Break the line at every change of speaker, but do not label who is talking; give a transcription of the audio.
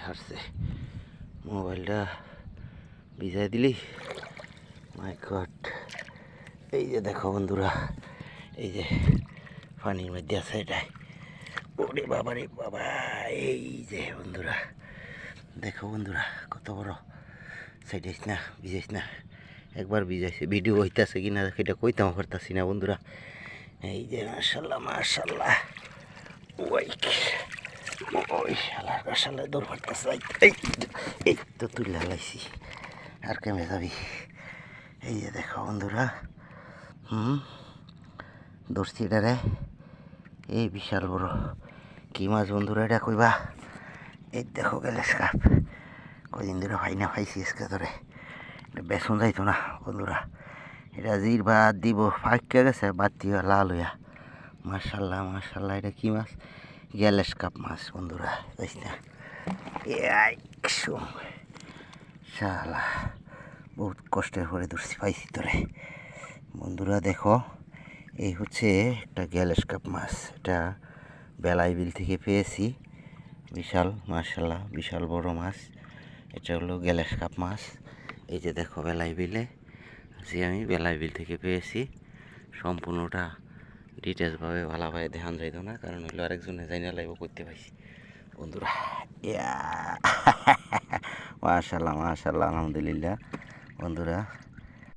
ছাড়ছে মোবাইলটা ভিজাই দিলি মাই গড এই যে দেখো বন্ধুরা এই যে পানির মধ্যে আছে এটাই ওরে বাবা রে বাবা এই যে বন্ধুরা দেখো বন্ধুরা কত বড় সাইডাইস না ভিজাইস না একবার ভিজাইছে ভিডিও হইতাছে কিনা সেটা কইতাম পারতাছি না বন্ধুরা এই যে মাশাল্লাহ মাশাল্লাহ ওই শালার শালা দৌড় পারতাছে এই তো তুলে লাইছি আর কেমনে যাবি এই যে দেখো বন্ধুরা ধরছি এটারে এই বিশাল বড় কি মাছ বন্ধুরা এটা কইবা এই দেখো গ্যালেস কাপ কদিন ধরে পাইছি আজকে ধরে এটা বেসন যাইতো না বন্ধুরা এটা জির বাদ দিব ফাঁকে গেছে বাদ দিয়ে লাল হইয়া মাশাল্লাহ মাশাল্লাহ এটা কি মাছ গ্যালেস কাপ মাছ বন্ধুরা যাইস না শালা বহুত কষ্টের পরে ধরছি পাইছি তোরে বন্ধুরা দেখো এই হচ্ছে একটা গ্যালেস কাপ মাছ এটা বেলাই বিল থেকে পেয়েছি বিশাল মাশাল্লাহ বিশাল বড় মাছ এটা হলো গ্যালেস কাপ মাছ এই যে দেখো বেলাই বিলে আছি আমি বেলাই বিল থেকে পেয়েছি সম্পূর্ণটা ডিটেলসভাবে ভালোভাবে দেখান যাইত না কারণ হইলো আরেকজনে যাই না লাইভ করতে পাইছি বন্ধুরা মাশাল্লাহ মাশাল্লাহ আলহামদুলিল্লাহ বন্ধুরা